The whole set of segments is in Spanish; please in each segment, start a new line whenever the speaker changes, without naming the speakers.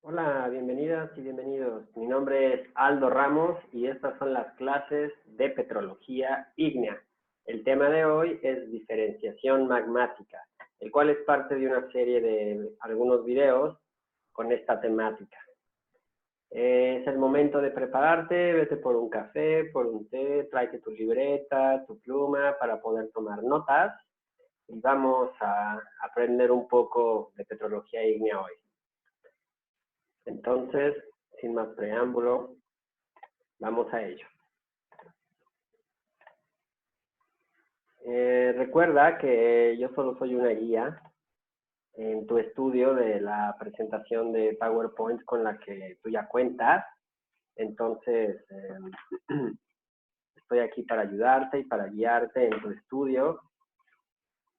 Hola, bienvenidas y bienvenidos. Mi nombre es Aldo Ramos y estas son las clases de petrología ígnea. El tema de hoy es diferenciación magmática, el cual es parte de una serie de algunos videos con esta temática. Es el momento de prepararte, vete por un café, por un té, tráete tu libreta, tu pluma para poder tomar notas y vamos a aprender un poco de petrología ígnea hoy. Entonces, sin más preámbulo, vamos a ello. Recuerda que yo solo soy una guía en tu estudio de la presentación de PowerPoint con la que tú ya cuentas. Entonces, estoy aquí para ayudarte y para guiarte en tu estudio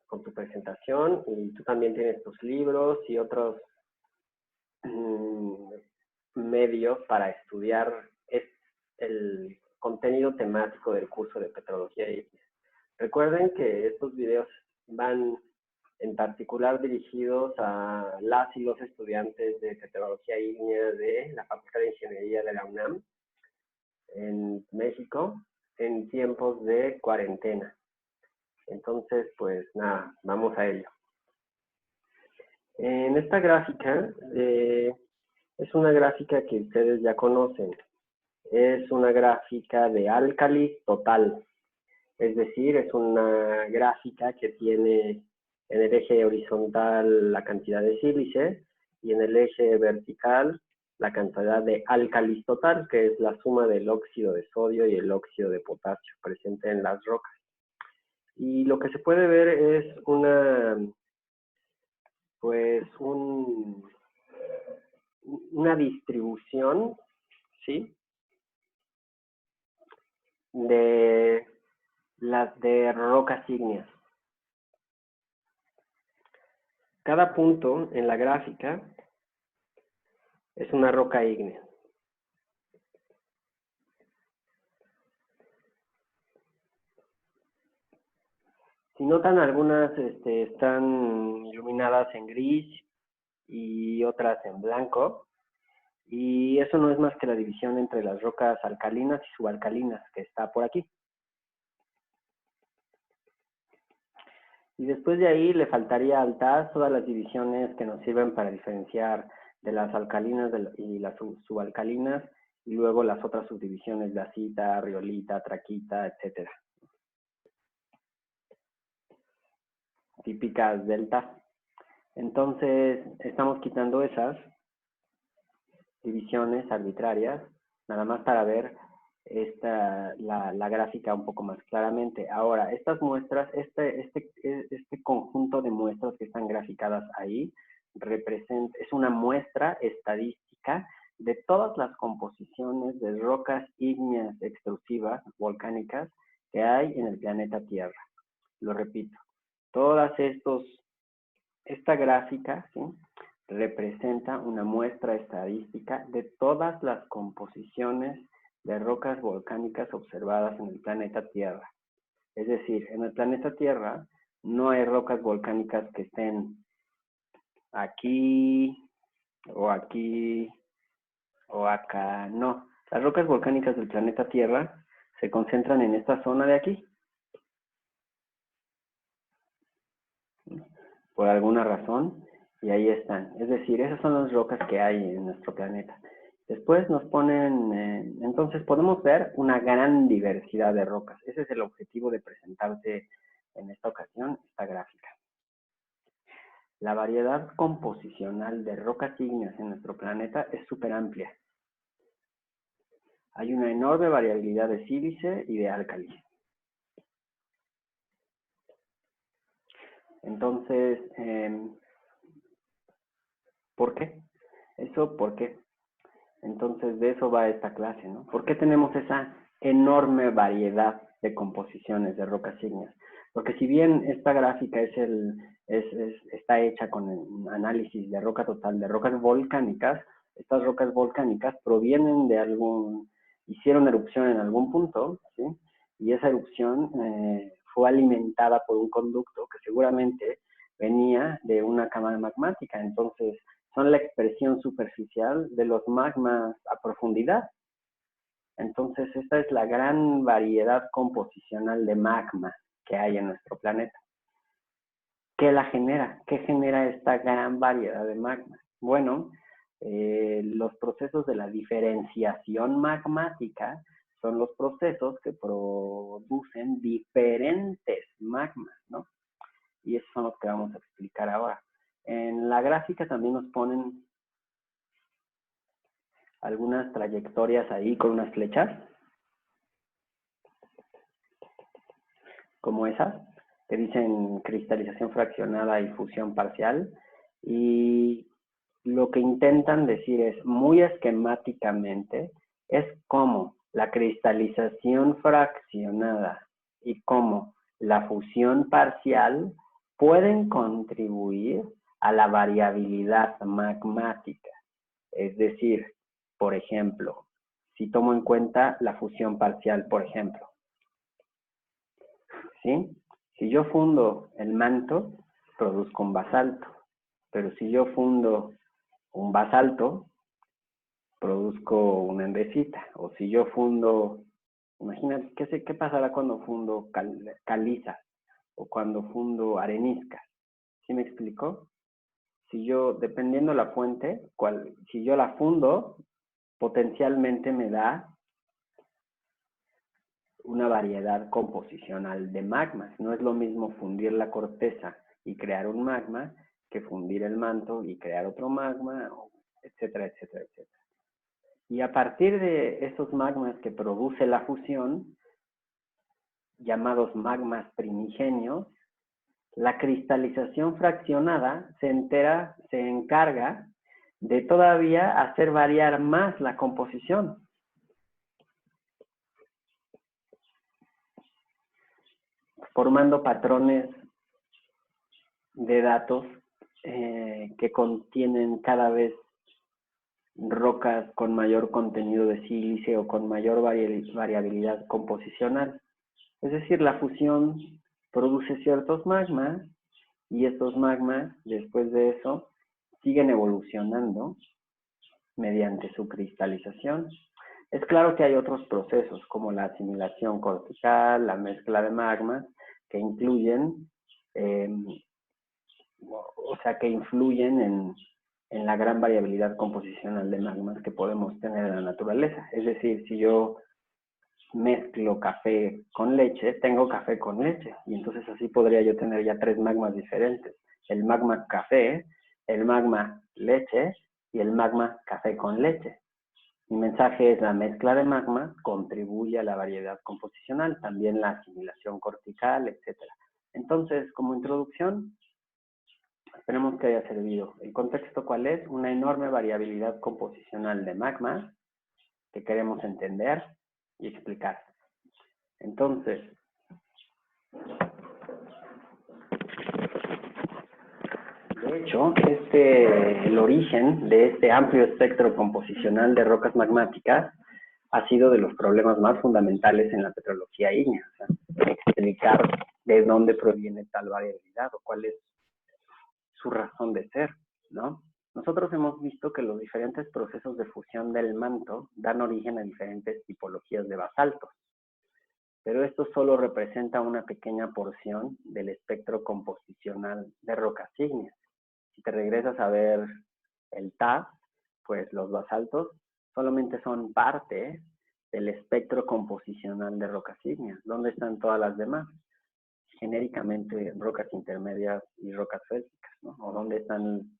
con tu presentación, y tú también tienes tus libros y otros medios para estudiar el contenido temático del curso de Petrología ígnea. Recuerden que estos videos van en particular dirigidos a las y los estudiantes de Petrología ígnea de la Facultad de Ingeniería de la UNAM en México en tiempos de cuarentena. Entonces, pues nada, vamos a ello. En esta gráfica, es una gráfica que ustedes ya conocen. Es una gráfica de álcalis total. Es decir, es una gráfica que tiene en el eje horizontal la cantidad de sílice y en el eje vertical la cantidad de álcalis total, que es la suma del óxido de sodio y el óxido de potasio presente en las rocas. Y lo que se puede ver es una distribución, ¿sí?, de las de rocas ígneas. Cada punto en la gráfica es una roca ígnea. Si notan, algunas están iluminadas en gris y otras en blanco, y eso no es más que la división entre las rocas alcalinas y subalcalinas, que está por aquí. Y después de ahí le faltaría al TAS todas las divisiones que nos sirven para diferenciar de las alcalinas y las subalcalinas, y luego las otras subdivisiones, dacita, riolita, traquita, etcétera, típicas del TAS. Entonces, estamos quitando esas divisiones arbitrarias, nada más para ver la gráfica un poco más claramente. Ahora, estas muestras, este conjunto de muestras que están graficadas ahí, es una muestra estadística de todas las composiciones de rocas ígneas extrusivas volcánicas que hay en el planeta Tierra. Lo repito, esta gráfica, ¿sí?, representa una muestra estadística de todas las composiciones de rocas volcánicas observadas en el planeta Tierra. Es decir, en el planeta Tierra no hay rocas volcánicas que estén aquí o aquí o acá, no. Las rocas volcánicas del planeta Tierra se concentran en esta zona de aquí. Por alguna razón, y ahí están. Es decir, esas son las rocas que hay en nuestro planeta. Después nos ponen, entonces podemos ver una gran diversidad de rocas. Ese es el objetivo de presentarte en esta ocasión esta gráfica. La variedad composicional de rocas ígneas en nuestro planeta es súper amplia. Hay una enorme variabilidad de sílice y de álcalis. Entonces, ¿por qué? ¿Por qué? Entonces, de eso va esta clase, ¿no? ¿Por qué tenemos esa enorme variedad de composiciones de rocas ígneas? Porque si bien esta gráfica está hecha con el análisis de roca total de rocas volcánicas, estas rocas volcánicas provienen hicieron erupción en algún punto, ¿sí? Y esa erupción fue alimentada por un conducto que seguramente venía de una cama magmática. Entonces, son la expresión superficial de los magmas a profundidad. Entonces, esta es la gran variedad composicional de magma que hay en nuestro planeta. ¿Qué la genera? ¿Qué genera esta gran variedad de magma? Bueno, los procesos de la diferenciación magmática son los procesos que producen diferentes magmas, ¿no? Y esos son los que vamos a explicar ahora. En la gráfica también nos ponen algunas trayectorias ahí con unas flechas, como esas, que dicen cristalización fraccionada y fusión parcial. Y lo que intentan decir es, muy esquemáticamente, es cómo la cristalización fraccionada y cómo la fusión parcial pueden contribuir a la variabilidad magmática. Es decir, por ejemplo, si tomo en cuenta la fusión parcial, por ejemplo, ¿sí? Si yo fundo el manto, produzco un basalto. Pero si yo fundo un basalto, produzco una andesita. O si yo fundo, imagínate, ¿qué pasará cuando fundo caliza? O cuando fundo arenisca. ¿Sí me explicó? Si yo, dependiendo la fuente, si yo la fundo, potencialmente me da una variedad composicional de magmas. No es lo mismo fundir la corteza y crear un magma que fundir el manto y crear otro magma, etcétera, etcétera, etcétera. Y a partir de esos magmas que produce la fusión, llamados magmas primigenios, la cristalización fraccionada se encarga de todavía hacer variar más la composición. Formando patrones de datos que contienen cada vez rocas con mayor contenido de sílice o con mayor variabilidad composicional. Es decir, la fusión produce ciertos magmas y estos magmas, después de eso, siguen evolucionando mediante su cristalización. Es claro que hay otros procesos como la asimilación cortical, la mezcla de magmas, que incluyen, que influyen en la gran variabilidad composicional de magmas que podemos tener en la naturaleza. Es decir, si yo mezclo café con leche, tengo café con leche, y entonces así podría yo tener ya 3 magmas diferentes. El magma café, el magma leche y el magma café con leche. Mi mensaje es: la mezcla de magma contribuye a la variedad composicional, también la asimilación cortical, etc. Entonces, como introducción, esperemos que haya servido. ¿El contexto cuál es? Una enorme variabilidad composicional de magma que queremos entender y explicar. Entonces, de hecho, el origen de este amplio espectro composicional de rocas magmáticas ha sido de los problemas más fundamentales en la petrología ígnea. O sea, explicar de dónde proviene tal variabilidad o cuál es su razón de ser, ¿no? Nosotros hemos visto que los diferentes procesos de fusión del manto dan origen a diferentes tipologías de basaltos, pero esto solo representa una pequeña porción del espectro composicional de rocas ígneas. Si te regresas a ver el TAF, pues los basaltos solamente son parte del espectro composicional de rocas ígneas. ¿Dónde están todas las demás? Genéricamente rocas intermedias y rocas félticas, ¿no? O dónde están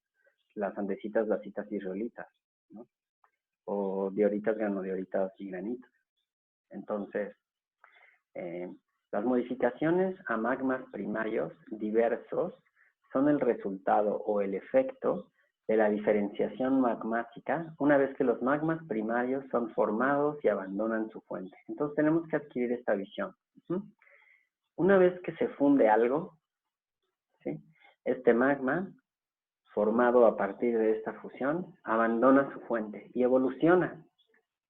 las andesitas, dasitas y riolitas, ¿no? O dioritas, granodioritas y granitos. Entonces, las modificaciones a magmas primarios diversos son el resultado o el efecto de la diferenciación magmática una vez que los magmas primarios son formados y abandonan su fuente. Entonces tenemos que adquirir esta visión. Una vez que se funde algo, ¿sí?, este magma formado a partir de esta fusión abandona su fuente y evoluciona.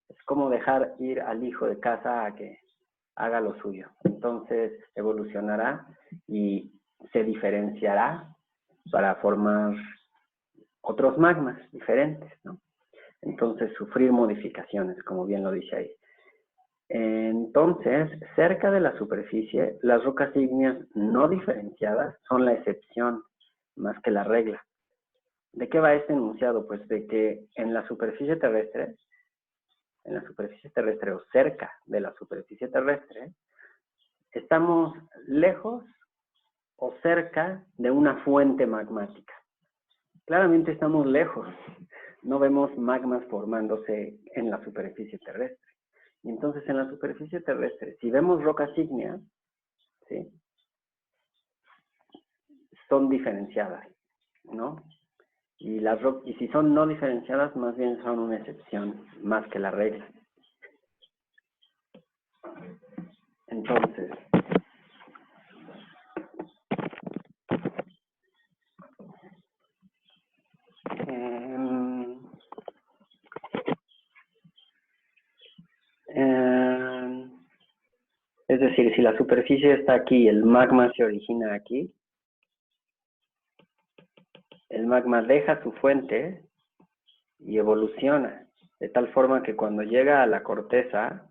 Es como dejar ir al hijo de casa a que haga lo suyo. Entonces evolucionará y se diferenciará
para formar otros magmas diferentes, ¿no? Entonces, sufrir modificaciones, como bien lo dice ahí. Entonces, cerca de la superficie, las rocas ígneas no diferenciadas son la excepción más que la regla. ¿De qué va este enunciado? Pues de que en la superficie terrestre o cerca de la superficie terrestre, estamos lejos o cerca de una fuente magmática. Claramente estamos lejos, no vemos magmas formándose en la superficie terrestre. Y entonces en la superficie terrestre, si vemos rocas ígneas, ¿sí?, son diferenciadas, ¿no? Y si son no diferenciadas, más bien son una excepción, más que la regla. Entonces, es decir, si la superficie está aquí y el magma se origina aquí, el magma deja su fuente y evoluciona, de tal forma que cuando llega a la corteza,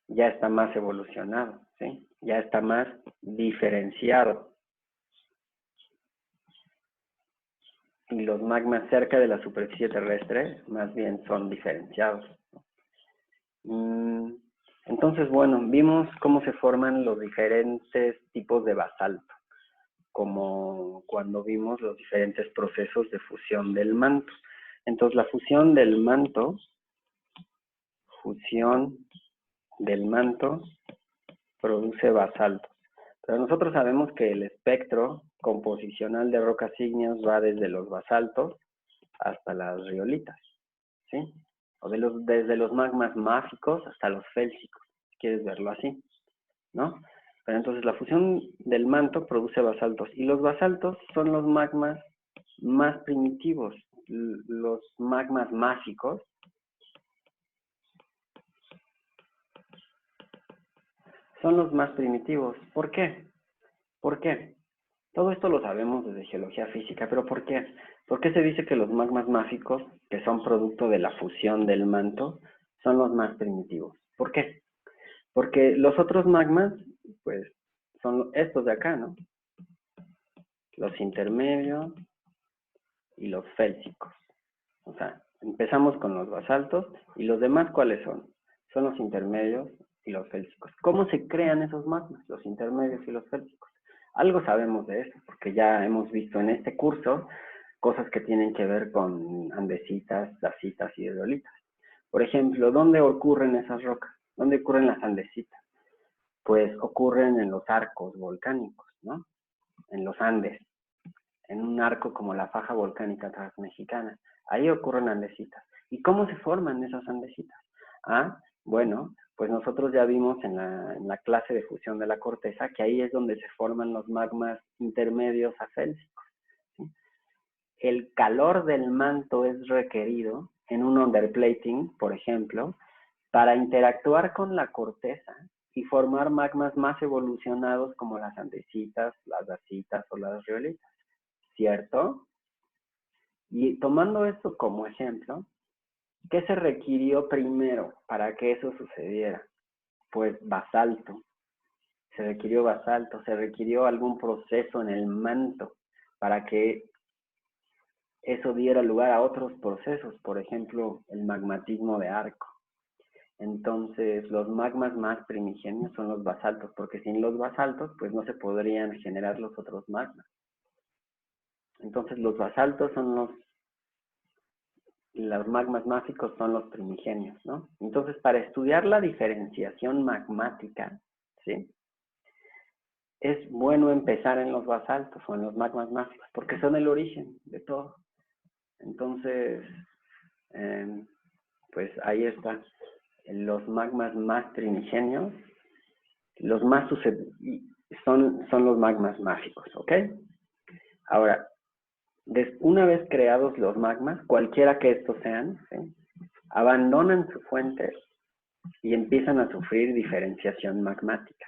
ya está más evolucionado, ¿sí? Ya está más diferenciado. Y los magmas cerca de la superficie terrestre, más bien son diferenciados. Entonces, bueno, vimos cómo se forman los diferentes tipos de basalto, como cuando vimos los diferentes procesos de fusión del manto. Entonces, la fusión del manto produce basaltos. Pero nosotros sabemos que el espectro composicional de rocas ígneas va desde los basaltos hasta las riolitas, ¿sí? O desde los magmas máficos hasta los félsicos, si quieres verlo así, ¿no? Pero entonces la fusión del manto produce basaltos, y los basaltos son los magmas más primitivos, los magmas máficos. Son los más primitivos. ¿Por qué? ¿Por qué? Todo esto lo sabemos desde geología física, pero ¿por qué? ¿Por qué se dice que los magmas máficos, que son producto de la fusión del manto, son los más primitivos? ¿Por qué? Porque los otros magmas, pues, son estos de acá, ¿no? Los intermedios y los félsicos. O sea, empezamos con los basaltos, y los demás, ¿cuáles son? Son los intermedios y los félsicos. ¿Cómo se crean esos magmas, los intermedios y los félsicos? Algo sabemos de eso, porque ya hemos visto en este curso cosas que tienen que ver con andesitas, dacitas y riolitas. Por ejemplo, ¿dónde ocurren esas rocas? ¿Dónde ocurren las andesitas? Pues ocurren en los arcos volcánicos, ¿no? En los Andes, en un arco como la faja volcánica transmexicana. Ahí ocurren andesitas. ¿Y cómo se forman esas andesitas? Bueno, pues nosotros ya vimos en la clase de fusión de la corteza que ahí es donde se forman los magmas intermedios a félsicos, ¿sí? El calor del manto es requerido en un underplating, por ejemplo, para interactuar con la corteza y formar magmas más evolucionados como las andesitas, las dacitas o las riolitas, ¿cierto? Y tomando esto como ejemplo, ¿qué se requirió primero para que eso sucediera? Pues basalto. Se requirió basalto, se requirió algún proceso en el manto para que eso diera lugar a otros procesos, por ejemplo, el magmatismo de arco. Entonces, los magmas más primigenios son los basaltos, porque sin los basaltos, pues no se podrían generar los otros magmas. Entonces, los basaltos son los magmas máficos son los primigenios, ¿no? Entonces, para estudiar la diferenciación magmática, ¿sí?, es bueno empezar en los basaltos o en los magmas máficos, porque son el origen de todo. Entonces, pues ahí está. Los magmas más primigenios, los más son los magmas máficos, ¿ok? Ahora, una vez creados los magmas, cualquiera que estos sean, ¿sí?, abandonan su fuente y empiezan a sufrir diferenciación magmática.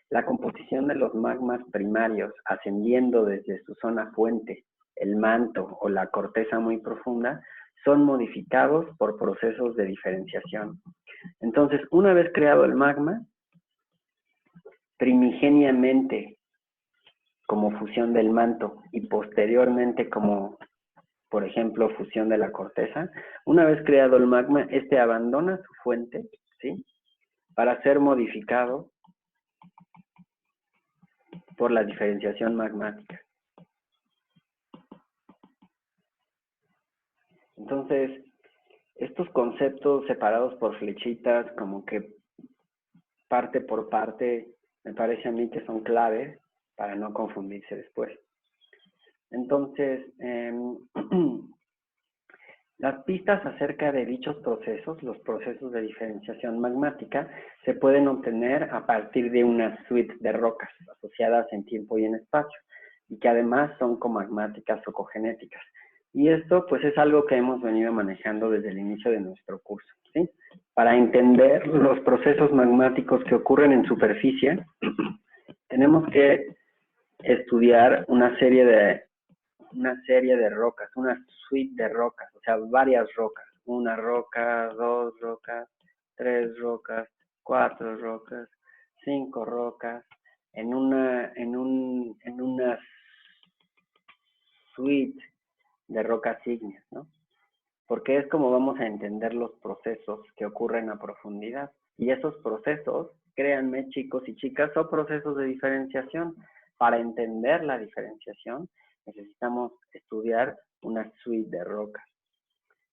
La composición de los magmas primarios ascendiendo desde su zona fuente, el manto o la corteza muy profunda, son modificados por procesos de diferenciación. Entonces, una vez creado el magma, primigeniamente como fusión del manto y posteriormente como, por ejemplo, fusión de la corteza, una vez creado el magma, este abandona su fuente, ¿sí?, para ser modificado por la diferenciación magmática. Entonces, estos conceptos separados por flechitas, como que parte por parte, me parece a mí que son claves para no confundirse después. Entonces, las pistas acerca de dichos procesos, los procesos de diferenciación magmática, se pueden obtener a partir de una suite de rocas asociadas en tiempo y en espacio, y que además son comagmáticas o cogenéticas. Y esto, pues, es algo que hemos venido manejando desde el inicio de nuestro curso, ¿sí? Para entender los procesos magmáticos que ocurren en superficie, tenemos que estudiar una serie de rocas, una suite de rocas, o sea, varias rocas. Una roca, dos rocas, tres rocas, cuatro rocas, cinco rocas, en una suite de rocas ígneas, ¿no? Porque es como vamos a entender los procesos que ocurren a profundidad. Y esos procesos, créanme, chicos y chicas, son procesos de diferenciación. Para entender la diferenciación, necesitamos estudiar una suite de rocas.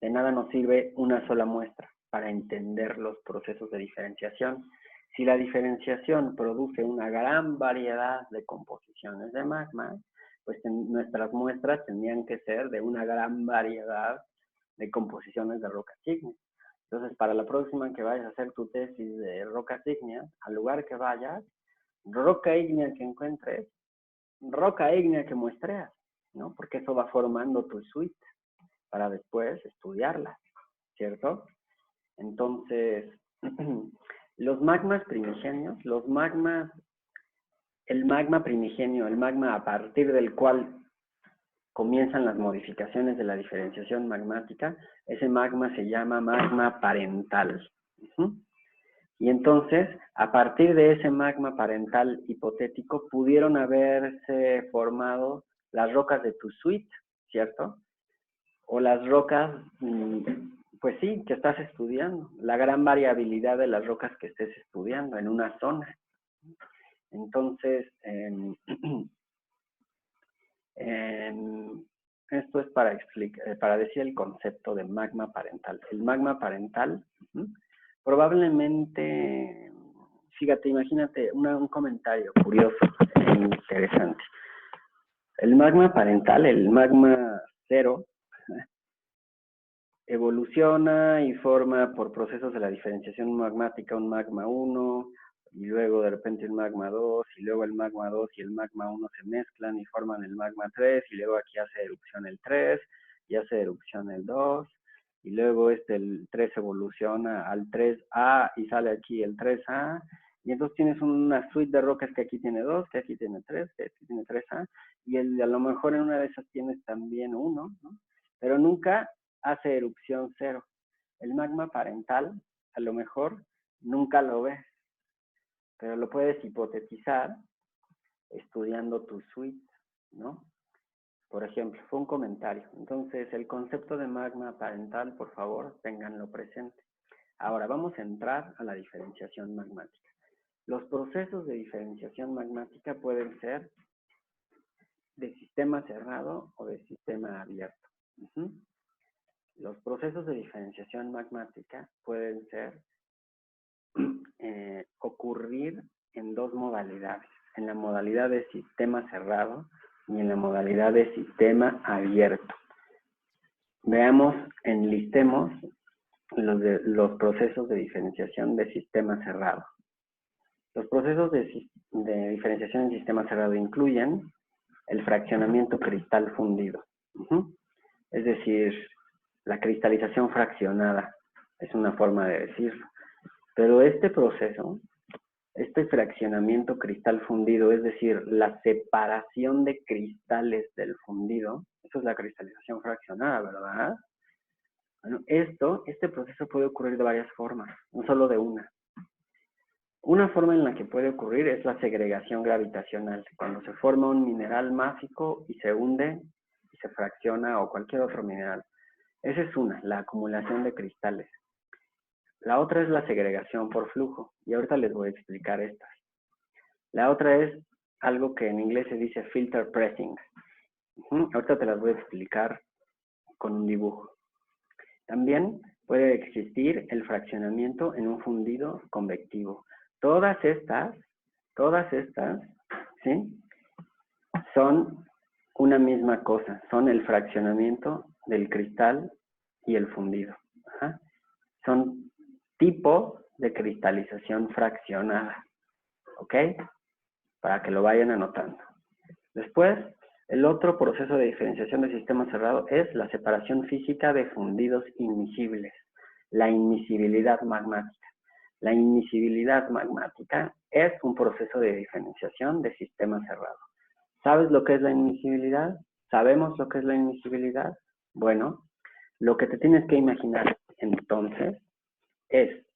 De nada nos sirve una sola muestra para entender los procesos de diferenciación. Si la diferenciación produce una gran variedad de composiciones de magma, pues nuestras muestras tendrían que ser de una gran variedad de composiciones de rocas ígneas. Entonces, para la próxima que vayas a hacer tu tesis de rocas ígneas, al lugar que vayas, roca ígnea que encuentres, roca ígnea que muestreas, ¿no? Porque eso va formando tu suite para después estudiarla, ¿cierto? Entonces, los magmas primigenios, el magma primigenio, el magma a partir del cual comienzan las modificaciones de la diferenciación magmática, ese magma se llama magma parental. Y entonces, a partir de ese magma parental hipotético, pudieron haberse formado las rocas de tu suite, ¿cierto? O las rocas, pues sí, que estás estudiando, la gran variabilidad de las rocas que estés estudiando en una zona. Entonces, esto es para decir el concepto de magma parental. El magma parental, probablemente, fíjate, imagínate un comentario curioso e interesante. El magma parental, el magma cero, evoluciona y forma por procesos de la diferenciación magmática un magma 1, y luego de repente el magma 2, y luego el magma 2 y el magma 1 se mezclan y forman el magma 3, y luego aquí hace erupción el 3, y hace erupción el 2, y luego el 3 evoluciona al 3A y sale aquí el 3A, y entonces tienes una suite de rocas que aquí tiene 2, que aquí tiene 3, que aquí tiene 3A, y a lo mejor en una de esas tienes también 1, ¿no? Pero nunca hace erupción 0. El magma parental, a lo mejor, nunca lo ves, pero lo puedes hipotetizar estudiando tu suite, ¿no? Por ejemplo, fue un comentario. Entonces, el concepto de magma parental, por favor, ténganlo presente. Ahora, vamos a entrar a la diferenciación magmática. Los procesos de diferenciación magmática pueden ser de sistema cerrado o de sistema abierto. Los procesos de diferenciación magmática pueden ser ocurrir en dos modalidades, en la modalidad de sistema cerrado y en la modalidad de sistema abierto. Veamos, enlistemos los procesos de diferenciación de sistema cerrado. Los procesos de diferenciación en sistema cerrado incluyen el fraccionamiento cristal fundido, es decir, la cristalización fraccionada, es una forma de decirlo. Pero este proceso este fraccionamiento cristal fundido, es decir, la separación de cristales del fundido, eso es la cristalización fraccionada, ¿verdad? Bueno, este proceso puede ocurrir de varias formas, no solo de una. Una forma en la que puede ocurrir es la segregación gravitacional, cuando se forma un mineral máfico y se hunde y se fracciona, o cualquier otro mineral. Esa es una, la acumulación de cristales. La otra es la segregación por flujo, y ahorita les voy a explicar estas. La otra es algo que en inglés se dice filter pressing. Ahorita te las voy a explicar con un dibujo. También puede existir el fraccionamiento en un fundido convectivo. Todas estas, ¿sí? Son una misma cosa, son el fraccionamiento del cristal y el fundido. Ajá. Son tipos de cristalización fraccionada, ¿ok? Para que lo vayan anotando. Después, el otro proceso de diferenciación de sistema cerrado es la separación física de fundidos inmisibles, la inmisibilidad magmática. La inmisibilidad magmática es un proceso de diferenciación de sistema cerrado. ¿Sabes lo que es la inmisibilidad? ¿Sabemos lo que es la inmisibilidad? Bueno, lo que te tienes que imaginar entonces es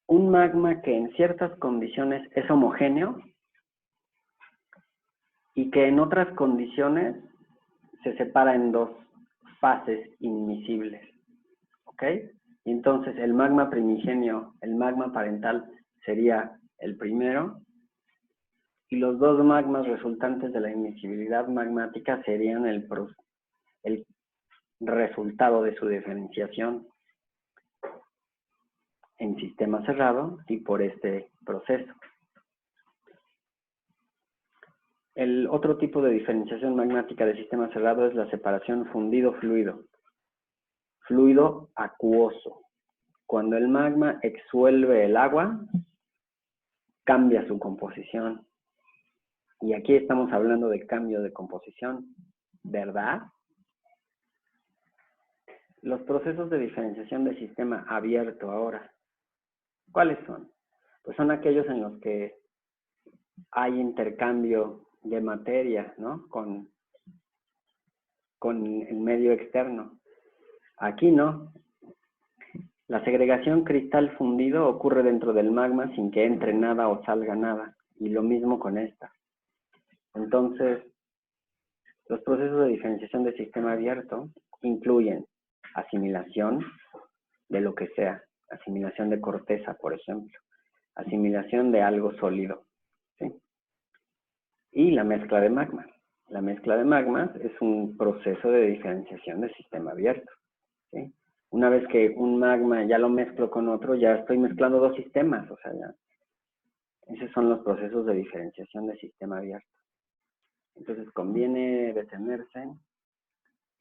un magma que en ciertas condiciones es homogéneo y que en otras condiciones se separa en dos fases inmisibles, ¿ok? Y entonces el magma primigenio, el magma parental, sería el primero, y los dos magmas resultantes de la inmisibilidad magmática serían el resultado de su diferenciación en sistema cerrado y por este proceso. El otro tipo de diferenciación magmática de sistema cerrado es la separación fundido-fluido. Fluido acuoso. Cuando el magma exsuelve el agua, cambia su composición. Y aquí estamos hablando de cambio de composición, ¿verdad? Los procesos de diferenciación de sistema abierto ahora, ¿cuáles son? Pues son aquellos en los que hay intercambio de materia, ¿no? Con el medio externo. Aquí no. La segregación cristal fundido ocurre dentro del magma sin que entre nada o salga nada. Y lo mismo con esta. Entonces, los procesos de diferenciación de sistema abierto incluyen asimilación de lo que sea. Asimilación de corteza, por ejemplo. Asimilación de algo sólido, ¿sí? Y la mezcla de magmas. La mezcla de magmas es un proceso de diferenciación de sistema abierto, ¿sí? Una vez que un magma ya lo mezclo con otro, ya estoy mezclando dos sistemas, o sea, ya. Esos son los procesos de diferenciación de sistema abierto. Entonces conviene detenerse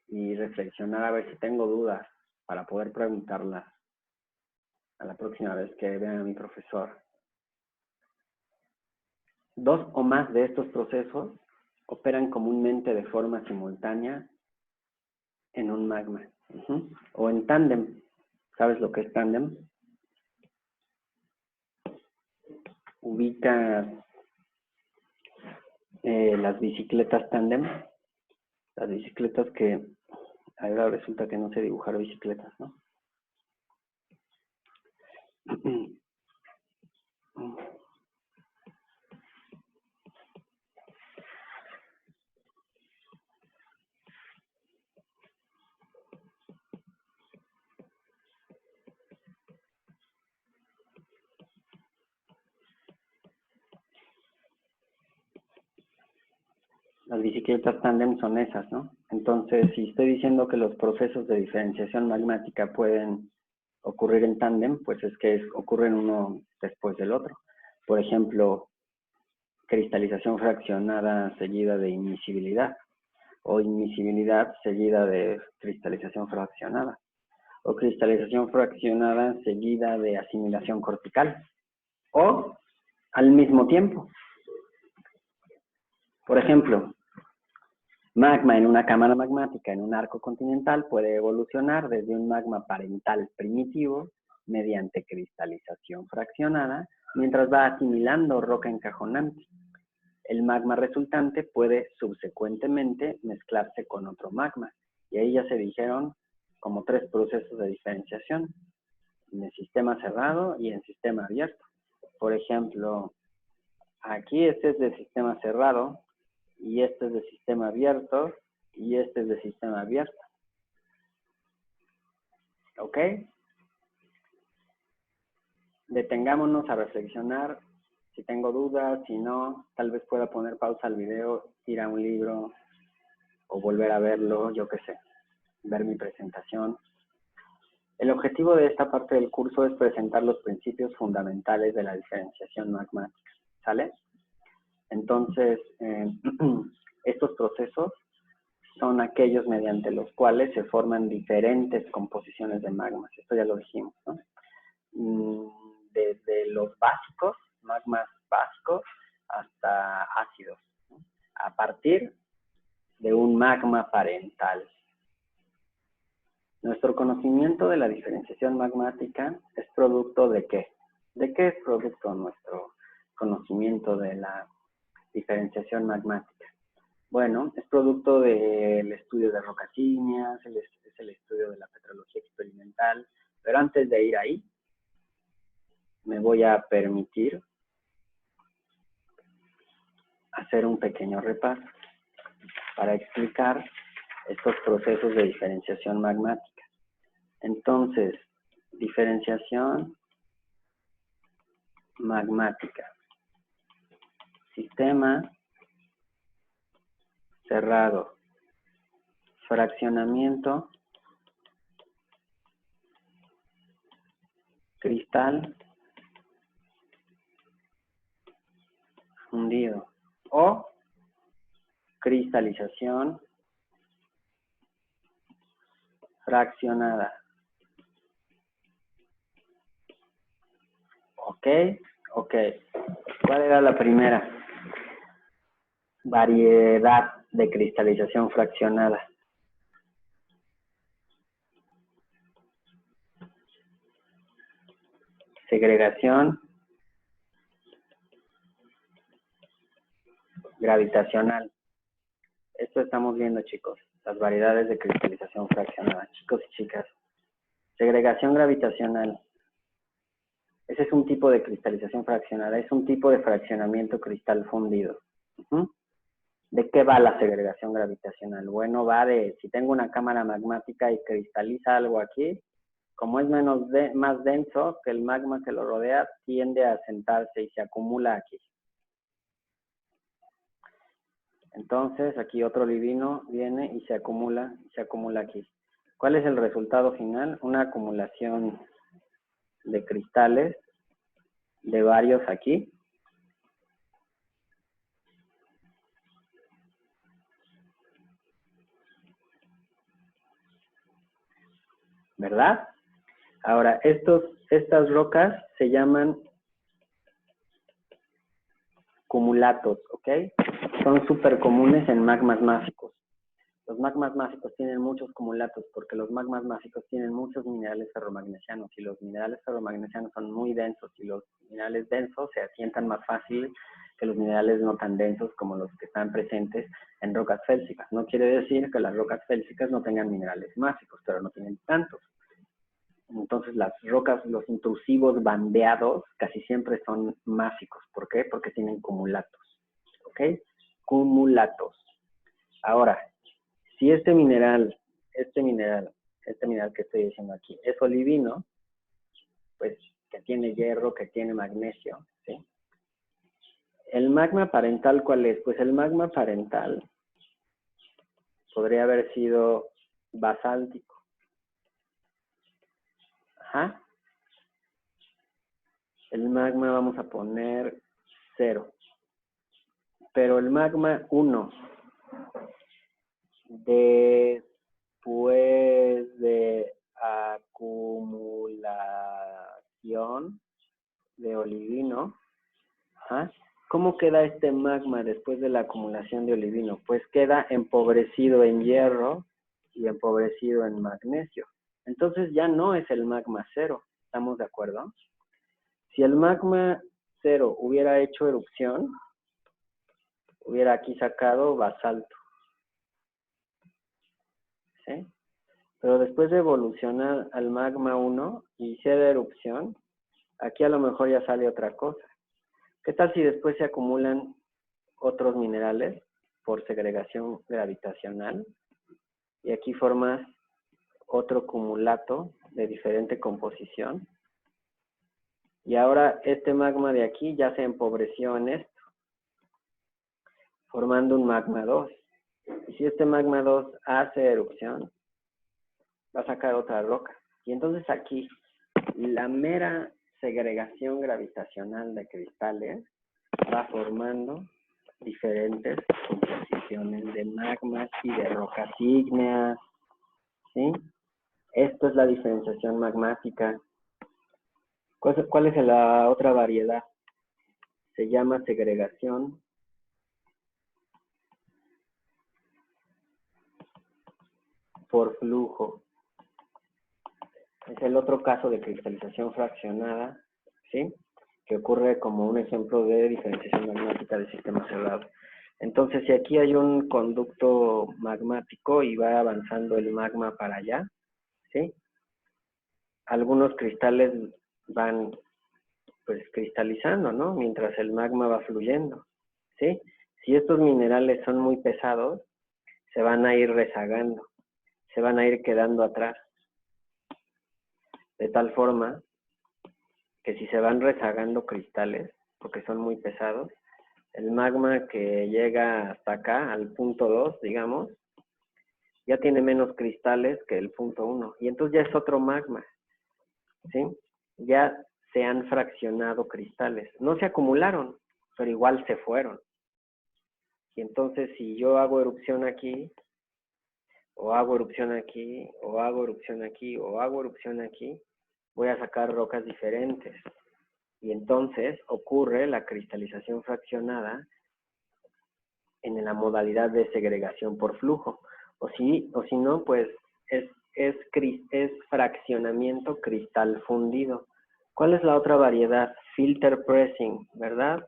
y reflexionar a ver si tengo dudas para poder preguntarlas a la próxima vez que vean a mi profesor. Dos o más de estos procesos operan comúnmente de forma simultánea en un magma. O en tándem. ¿Sabes lo que es tándem? Ubica las bicicletas tándem. Las bicicletas que ahora resulta que no sé dibujar bicicletas, ¿no? Las bicicletas tándem son esas, ¿no? Entonces, si estoy diciendo que los procesos de diferenciación magmática pueden ocurrir en tándem, pues es que ocurren uno después del otro. Por ejemplo, cristalización fraccionada seguida de inmisibilidad, o inmisibilidad seguida de cristalización fraccionada, o cristalización fraccionada seguida de asimilación cortical, o al mismo tiempo. Por ejemplo, magma en una cámara magmática en un arco continental puede evolucionar desde un magma parental primitivo mediante cristalización fraccionada mientras va asimilando roca encajonante. El magma resultante puede subsecuentemente mezclarse con otro magma. Y ahí ya se dijeron como 3 procesos de diferenciación, en el sistema cerrado y en sistema abierto. Por ejemplo, aquí este es de sistema cerrado, y este es de sistema abierto, y este es de sistema abierto. ¿Ok? Detengámonos a reflexionar. Si tengo dudas, si no, tal vez pueda poner pausa al video, ir a un libro o volver a verlo, yo qué sé, ver mi presentación. El objetivo de esta parte del curso es presentar los principios fundamentales de la diferenciación magmática, ¿sale? Entonces, estos procesos son aquellos mediante los cuales se forman diferentes composiciones de magmas. Esto ya lo dijimos, ¿no? Desde los básicos, magmas básicos, hasta ácidos, ¿no? A partir de un magma parental. Nuestro conocimiento de la diferenciación magmática es producto ¿de qué? ¿De qué es producto nuestro conocimiento de la diferenciación magmática? Bueno, es producto del estudio de rocas ígneas, es el estudio de la petrología experimental, pero antes de ir ahí, me voy a permitir hacer un pequeño repaso para explicar estos procesos de diferenciación magmática. Entonces, diferenciación magmática. Sistema cerrado. Fraccionamiento. Cristal fundido. O cristalización fraccionada. Ok. ¿Cuál era la primera? Variedad de cristalización fraccionada. Segregación gravitacional. Esto estamos viendo, chicos, las variedades de cristalización fraccionada, chicos y chicas. Segregación gravitacional. Ese es un tipo de cristalización fraccionada, es un tipo de fraccionamiento cristal fundido. ¿De qué va la segregación gravitacional? Bueno, va de, si tengo una cámara magmática y cristaliza algo aquí, como es más denso que el magma que lo rodea, tiende a sentarse y se acumula aquí. Entonces, aquí otro olivino viene y se acumula aquí. ¿Cuál es el resultado final? Una acumulación de cristales de varios aquí. ¿Verdad? Ahora, estas rocas se llaman cumulatos, ¿ok? Son súper comunes en magmas máficos. Los magmas máficos tienen muchos cumulatos porque los magmas máficos tienen muchos minerales ferromagnesianos y los minerales ferromagnesianos son muy densos y los minerales densos se asientan más fácil que los minerales no tan densos como los que están presentes en rocas félsicas. No quiere decir que las rocas félsicas no tengan minerales máficos, pero no tienen tantos. Entonces las rocas, los intrusivos bandeados casi siempre son máficos. ¿Por qué? Porque tienen cumulatos. ¿Ok? Cumulatos. Ahora, si este mineral que estoy diciendo aquí es olivino, pues que tiene hierro, que tiene magnesio, ¿sí? ¿El magma parental cuál es? Pues el magma parental podría haber sido basáltico. Ajá. El magma vamos a poner 0. Pero el magma 1, después de acumulación de olivino, ¿ah? ¿Cómo queda este magma después de la acumulación de olivino? Pues queda empobrecido en hierro y empobrecido en magnesio. Entonces ya no es el magma 0, ¿Estamos de acuerdo? Si el magma 0 hubiera hecho erupción, hubiera aquí sacado basalto. ¿Sí? Pero después de evolucionar al magma 1 y hacer erupción, aquí a lo mejor ya sale otra cosa. ¿Qué tal si después se acumulan otros minerales por segregación gravitacional? Y aquí formas otro cumulato de diferente composición. Y ahora este magma de aquí ya se empobreció en esto, formando un magma 2. Y si este magma 2 hace erupción, va a sacar otra roca. Y entonces aquí, la mera segregación gravitacional de cristales va formando diferentes composiciones de magmas y de rocas ígneas, ¿sí? Esto es la diferenciación magmática. ¿Cuál es la otra variedad? Se llama segregación por flujo. Es el otro caso de cristalización fraccionada, ¿sí? Que ocurre como un ejemplo de diferenciación magmática de sistema cerrado. Entonces, si aquí hay un conducto magmático y va avanzando el magma para allá, ¿sí? Algunos cristales van, pues, cristalizando, ¿no? Mientras el magma va fluyendo, ¿sí? Si estos minerales son muy pesados, se van a ir rezagando, se van a ir quedando atrás. De tal forma que si se van rezagando cristales, porque son muy pesados, el magma que llega hasta acá, al punto 2, digamos, ya tiene menos cristales que el punto 1. Y entonces ya es otro magma, ¿sí? Ya se han fraccionado cristales. No se acumularon, pero igual se fueron. Y entonces si yo hago erupción aquí, o hago erupción aquí, o hago erupción aquí, o hago erupción aquí, voy a sacar rocas diferentes. Y entonces ocurre la cristalización fraccionada en la modalidad de segregación por flujo. O si no, pues es fraccionamiento cristal fundido. ¿Cuál es la otra variedad? Filter pressing, ¿verdad?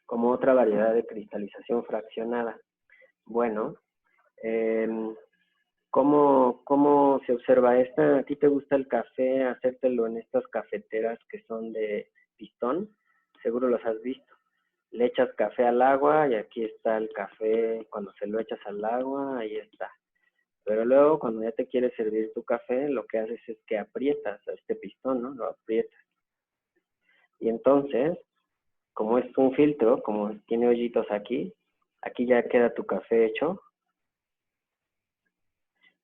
Como otra variedad de cristalización fraccionada. Bueno, ¿cómo se observa esta? ¿A ti te gusta el café? Hacértelo en estas cafeteras que son de pistón. Seguro los has visto. Le echas café al agua y aquí está el café. Cuando se lo echas al agua, ahí está. Pero luego, cuando ya te quieres servir tu café, lo que haces es que aprietas a este pistón, ¿no? Lo aprietas. Y entonces, como es un filtro, como tiene hoyitos aquí ya queda tu café hecho.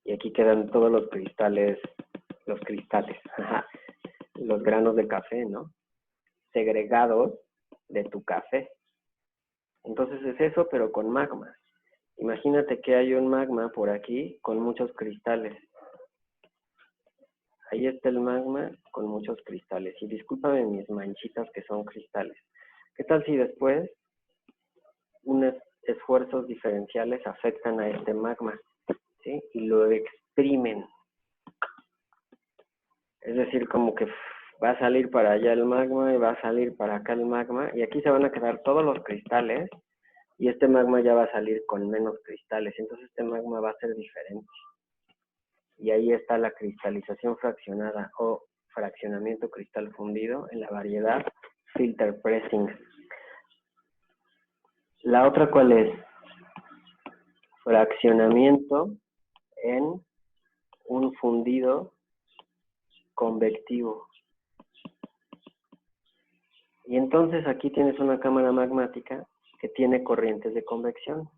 Y aquí quedan todos los cristales, los granos de café, ¿no? Segregados de tu café. Entonces es eso, pero con magma. Imagínate que hay un magma por aquí con muchos cristales. Ahí está el magma con muchos cristales. Y discúlpame mis manchitas que son cristales. ¿Qué tal si después unos esfuerzos diferenciales afectan a este magma, ¿sí? Y lo exprimen. Es decir, como que va a salir para allá el magma y va a salir para acá el magma. Y aquí se van a quedar todos los cristales. Y este magma ya va a salir con menos cristales. Entonces este magma va a ser diferente. Y ahí está la cristalización fraccionada o fraccionamiento cristal fundido en la variedad filter pressing. La otra, ¿cuál es? Fraccionamiento en un fundido convectivo. Y entonces aquí tienes una cámara magmática que tiene corrientes de convección.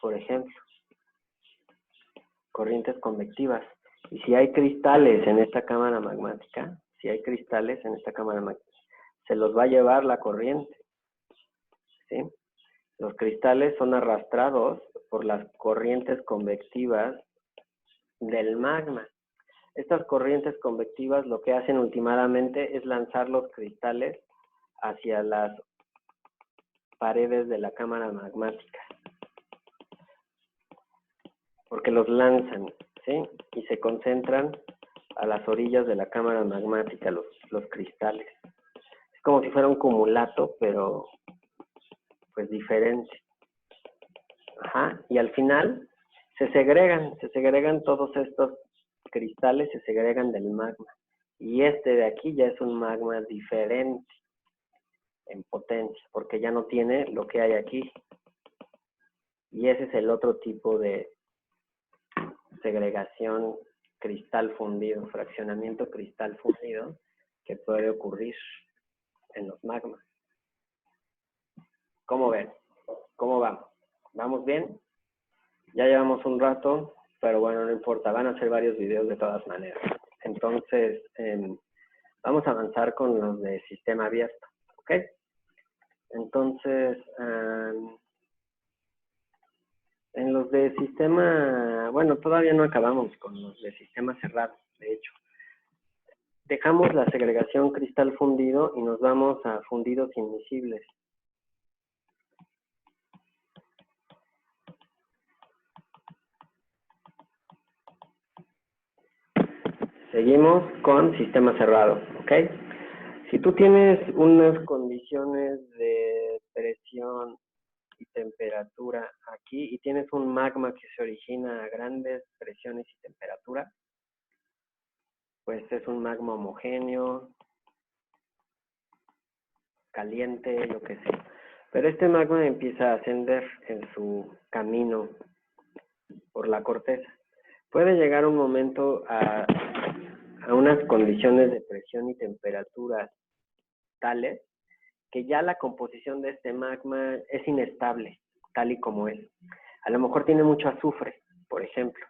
Por ejemplo, corrientes convectivas. Y si hay cristales en esta cámara magmática, se los va a llevar la corriente, ¿sí? Los cristales son arrastrados por las corrientes convectivas del magma. Estas corrientes convectivas lo que hacen últimamente es lanzar los cristales hacia las paredes de la cámara magmática.
porque los lanzan, ¿sí? Y se concentran a las orillas de la cámara magmática, los cristales. Es como si fuera un cumulato, pero pues diferente. Ajá, y al final se segregan todos estos cristales, se segregan del magma. Y este de aquí ya es un magma diferente en potencia, porque ya no tiene lo que hay aquí. Y ese es el otro tipo de segregación cristal fundido, fraccionamiento cristal fundido, que puede ocurrir en los magmas. ¿Cómo ven? ¿Cómo vamos? ¿Vamos bien? Ya llevamos un rato, pero bueno, no importa, van a ser varios videos de todas maneras. Entonces, vamos a avanzar con los de sistema abierto, ¿ok? Entonces, en los de sistema, bueno, todavía no acabamos con los de sistema cerrado, de hecho. Dejamos la segregación cristal fundido y nos vamos a fundidos inmisibles. Seguimos con sistema cerrado, ¿ok? Si tú tienes unas condiciones de presión y temperatura aquí y tienes un magma que se origina a grandes presiones y temperatura, pues es un magma homogéneo, caliente, lo que sea. Pero este magma empieza a ascender en su camino por la corteza. Puede llegar un momento a unas condiciones de presión y temperatura tales que ya la composición de este magma es inestable, tal y como es. A lo mejor tiene mucho azufre, por ejemplo,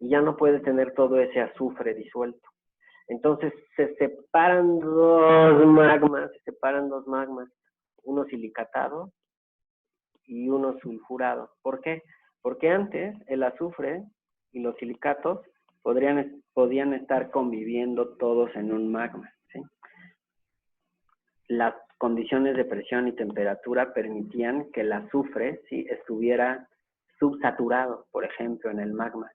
y ya no puede tener todo ese azufre disuelto. Entonces se separan dos magmas, uno silicatado y uno sulfurado. ¿Por qué? Porque antes el azufre y los silicatos podían estar conviviendo todos en un magma, ¿sí? Las condiciones de presión y temperatura permitían que el azufre, ¿sí?, estuviera subsaturado, por ejemplo, en el magma.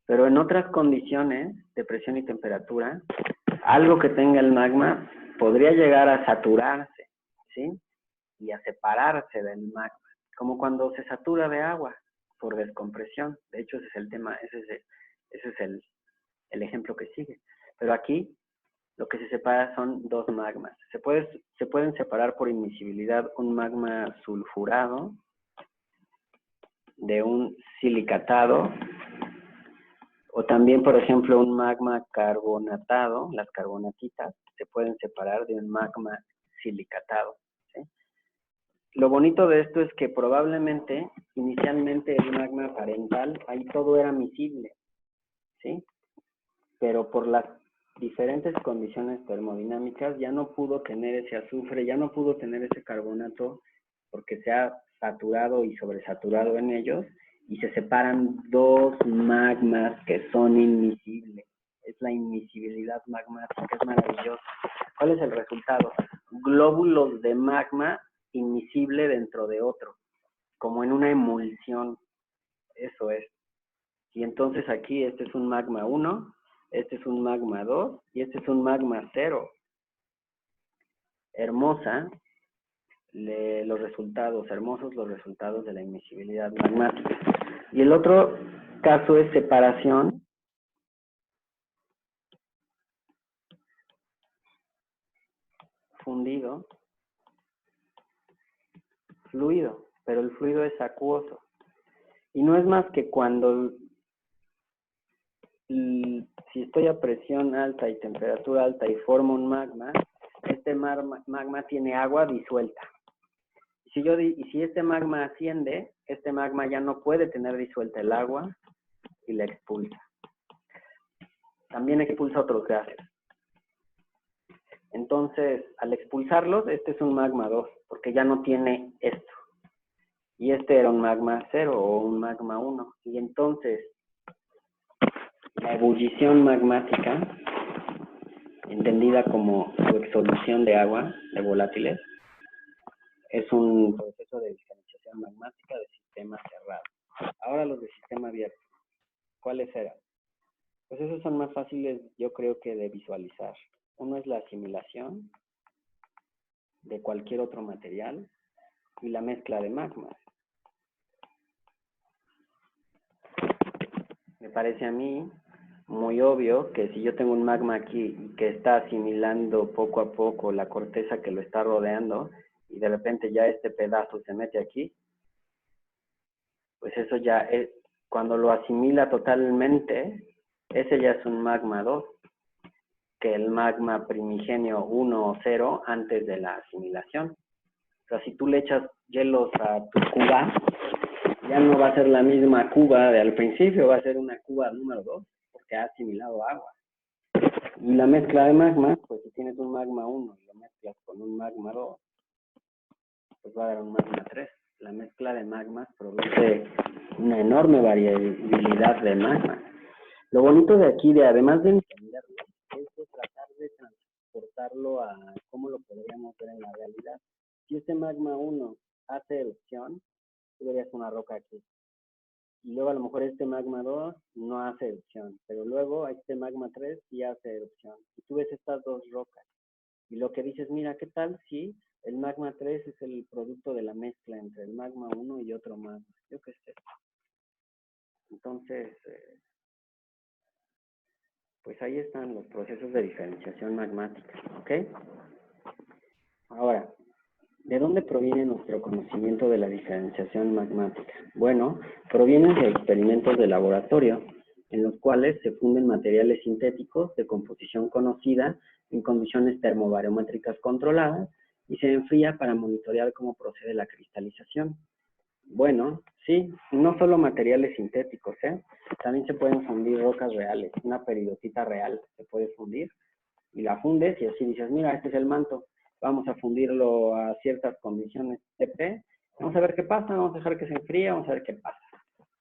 Pero en otras condiciones de presión y temperatura, algo que tenga el magma podría llegar a saturarse, ¿sí?, y a separarse del magma, como cuando se satura de agua por descompresión. De hecho, ese es el tema, ese es el ejemplo que sigue. Pero aquí lo que se separa son dos magmas. Se pueden separar por imisibilidad un magma sulfurado de un silicatado, o también, por ejemplo, un magma carbonatado, las carbonatitas, se pueden separar de un magma silicatado, ¿sí? Lo bonito de esto es que probablemente, inicialmente el magma parental, ahí todo era miscible, ¿sí? Pero por las diferentes condiciones termodinámicas ya no pudo tener ese azufre, ya no pudo tener ese carbonato, porque se ha saturado y sobresaturado en ellos, y se separan dos magmas que son inmiscibles. Es la inmiscibilidad magmática, es maravilloso. ¿Cuál es el resultado? Glóbulos de magma inmiscible dentro de otro, como en una emulsión. Eso es. Y entonces aquí este es un magma 1, este es un magma 2 y este es un magma 0. Hermosa, hermosos los resultados de la inmiscibilidad magmática. Y el otro caso es separación fundido, fluido, pero el fluido es acuoso. Y no es más que cuando, si estoy a presión alta y temperatura alta y formo un magma, este magma tiene agua disuelta. Y si este magma asciende, este magma ya no puede tener disuelta el agua y la expulsa. También expulsa otros gases. Entonces, al expulsarlos, este es un magma 2, porque ya no tiene esto. Y este era un magma 0 o un magma 1. Y entonces, la ebullición magmática, entendida como su exsolución de agua, de volátiles, es un proceso de diferenciación magmática de sistema cerrado. Ahora los de sistema abierto.
¿Cuáles eran? Pues esos son más fáciles, yo creo, que de visualizar. Uno es la asimilación de cualquier otro material y la mezcla de magmas. Me parece a mí muy obvio que si yo tengo un magma aquí que está asimilando poco a poco la corteza que lo está rodeando y de repente ya este pedazo se mete aquí, pues eso ya es, cuando lo asimila totalmente, ese ya es un magma 2, que el magma primigenio 1 o 0 antes de la asimilación. O sea, si tú le echas hielos a tu cuba, ya no va a ser la misma cuba de al principio, va a ser una cuba número 2, porque ha asimilado agua. Y la mezcla de magmas, pues si tienes un magma 1 y lo mezclas con un magma 2, pues va a dar un magma 3. La mezcla de magmas produce una enorme variabilidad de magmas. Lo bonito de aquí, además de entenderlo, es de tratar de transportarlo a cómo lo podríamos ver en la realidad. Si este magma 1 hace erupción, tú verías una roca aquí. Y luego a lo mejor este magma 2 no hace erupción, pero luego este magma 3 sí hace erupción. Y tú ves estas dos rocas. Y lo que dices, mira, ¿qué tal si el magma 3 es el producto de la mezcla entre el magma 1 y otro magma? Yo qué sé. Entonces, pues ahí están los procesos de diferenciación magmática, ¿ok? Ahora, ¿de dónde proviene nuestro conocimiento de la diferenciación magmática? Bueno, provienen de experimentos de laboratorio, en los cuales se funden materiales sintéticos de composición conocida en condiciones termobarométricas controladas y se enfría para monitorear cómo procede la cristalización. Bueno, sí, no solo materiales sintéticos, también se pueden fundir rocas reales. Una peridotita real se puede fundir y la fundes y así dices, mira, este es el manto. Vamos a fundirlo a ciertas condiciones TP. Vamos a ver qué pasa, vamos a dejar que se enfríe, vamos a ver qué pasa.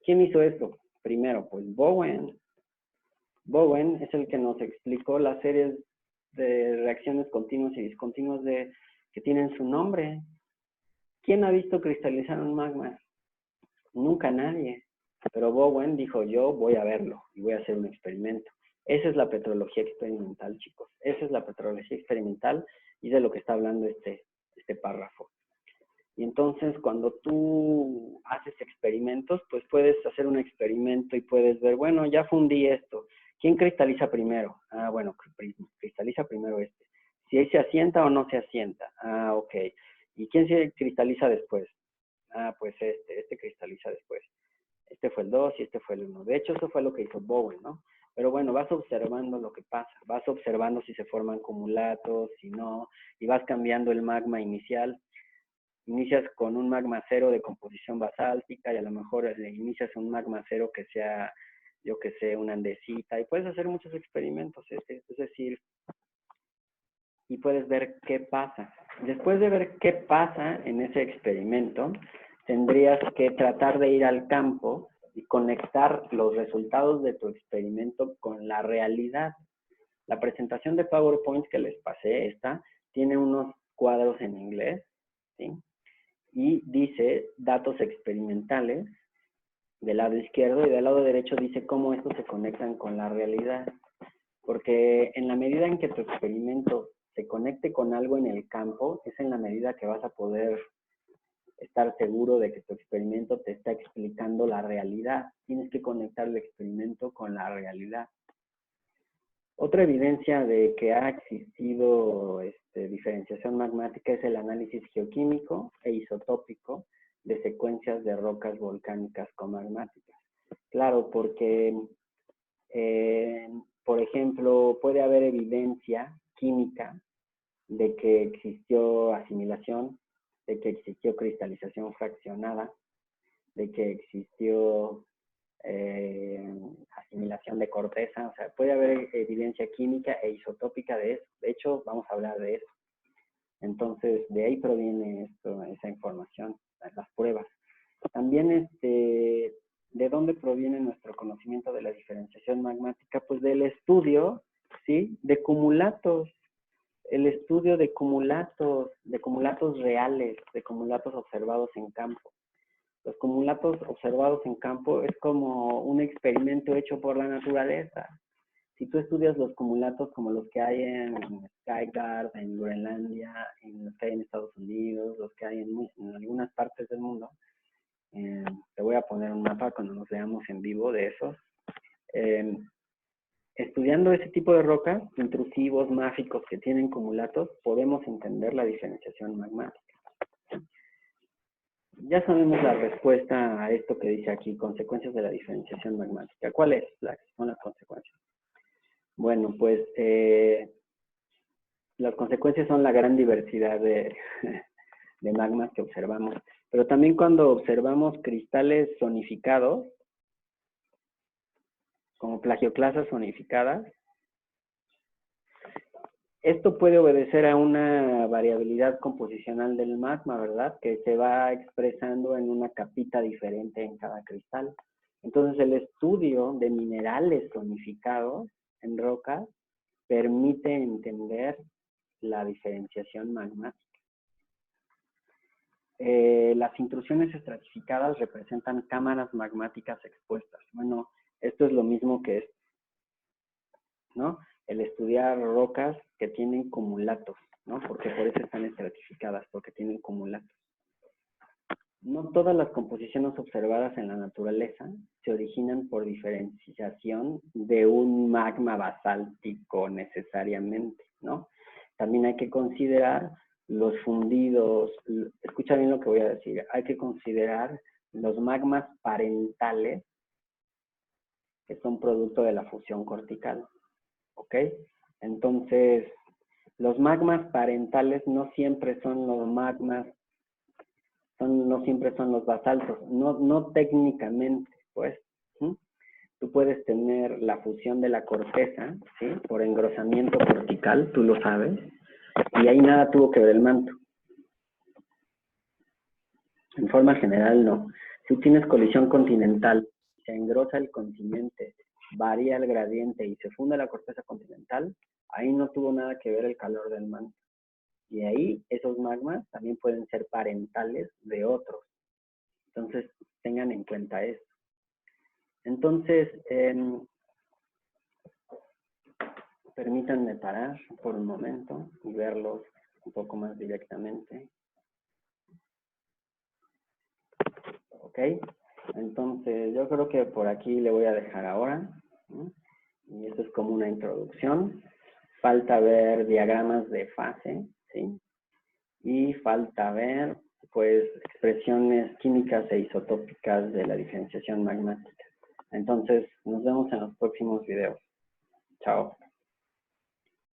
¿Quién hizo esto? Primero, pues Bowen. Bowen es el que nos explicó las series de reacciones continuas y discontinuas que tienen su nombre. ¿Quién ha visto cristalizar un magma? Nunca nadie. Pero Bowen dijo, yo voy a verlo y voy a hacer un experimento. Esa es la petrología experimental, chicos. Esa es la petrología experimental y de lo que está hablando este párrafo. Y entonces, cuando tú haces experimentos, pues puedes hacer un experimento y puedes ver, bueno, ya fundí esto. ¿Quién cristaliza primero? Ah, bueno, cristaliza primero este. Si se asienta o no se asienta. Ah, ok. ¿Y quién se cristaliza después? Ah, pues este cristaliza después. Este fue el 2 y este fue el 1. De hecho, eso fue lo que hizo Bowen, ¿no? Pero bueno, vas observando lo que pasa. Vas observando si se forman cumulatos, si no, y vas cambiando el magma inicial. Inicias con un magma 0 de composición basáltica y a lo mejor inicias un magma 0 que sea, yo que sé, una andesita. Y puedes hacer muchos experimentos, es decir, y puedes ver qué pasa. Después de ver qué pasa en ese experimento, tendrías que tratar de ir al campo y conectar los resultados de tu experimento con la realidad. La presentación de PowerPoint que les pasé, tiene unos cuadros en inglés, ¿sí? Y dice datos experimentales del lado izquierdo y del lado derecho dice cómo estos se conectan con la realidad. Porque en la medida en que tu experimento se conecte con algo en el campo, es en la medida que vas a poder estar seguro de que tu experimento te está explicando la realidad. Tienes que conectar el experimento con la realidad. Otra evidencia de que ha existido diferenciación magmática es el análisis geoquímico e isotópico de secuencias de rocas volcánicas comagmáticas. Claro, porque, por ejemplo, puede haber evidencia química de que existió asimilación, de que existió cristalización fraccionada, de que existió asimilación de corteza, o sea, puede haber evidencia química e isotópica de eso. De hecho, vamos a hablar de eso. Entonces, de ahí proviene esa información, las pruebas. También, ¿de dónde proviene nuestro conocimiento de la diferenciación magmática? Pues del estudio, ¿sí?, de cumulatos. El estudio de cumulatos reales, de cumulatos observados en campo. Los cumulatos observados en campo es como un experimento hecho por la naturaleza. Si tú estudias los cumulatos como los que hay en Skarsgård, en Groenlandia, en los que hay en Estados Unidos, los que hay en algunas partes del mundo, te voy a poner un mapa cuando nos veamos en vivo de esos. Estudiando ese tipo de rocas, intrusivos, máficos, que tienen cumulatos, podemos entender la diferenciación magmática. Ya sabemos la respuesta a esto que dice aquí, consecuencias de la diferenciación magmática. ¿Cuáles son las consecuencias? Bueno, pues las consecuencias son la gran diversidad de magmas que observamos. Pero también cuando observamos cristales zonificados, como plagioclasas zonificadas, esto puede obedecer a una variabilidad composicional del magma, ¿verdad? Que se va expresando en una capita diferente en cada cristal. Entonces, el estudio de minerales zonificados en rocas permite entender la diferenciación magmática. Las intrusiones estratificadas representan cámaras magmáticas expuestas. Bueno, esto es lo mismo que esto, ¿no? El estudiar rocas que tienen cumulatos, ¿no? Porque por eso están estratificadas, porque tienen cumulatos. No todas las composiciones observadas en la naturaleza se originan por diferenciación de un magma basáltico necesariamente, ¿no? También hay que considerar los fundidos, escucha bien lo que voy a decir, hay que considerar los magmas parentales que son producto de la fusión cortical, ¿ok? Entonces, los magmas parentales no siempre son los magmas, no siempre son los basaltos, no técnicamente, pues. Tú puedes tener la fusión de la corteza, ¿sí? Por engrosamiento cortical, tú lo sabes, y ahí nada tuvo que ver el manto. En forma general, no. Si tienes colisión continental, se engrosa el continente, varía el gradiente y se funde la corteza continental, ahí no tuvo nada que ver el calor del manto. Y ahí esos magmas también pueden ser parentales de otros. Entonces, tengan en cuenta eso. Entonces, permítanme parar por un momento y verlos un poco más directamente. ¿Ok? Entonces, yo creo que por aquí le voy a dejar ahora, ¿no? Y eso es como una introducción. Falta ver diagramas de fase, ¿sí? Y falta ver, pues, expresiones químicas e isotópicas de la diferenciación magmática. Entonces, nos vemos en los próximos videos. Chao.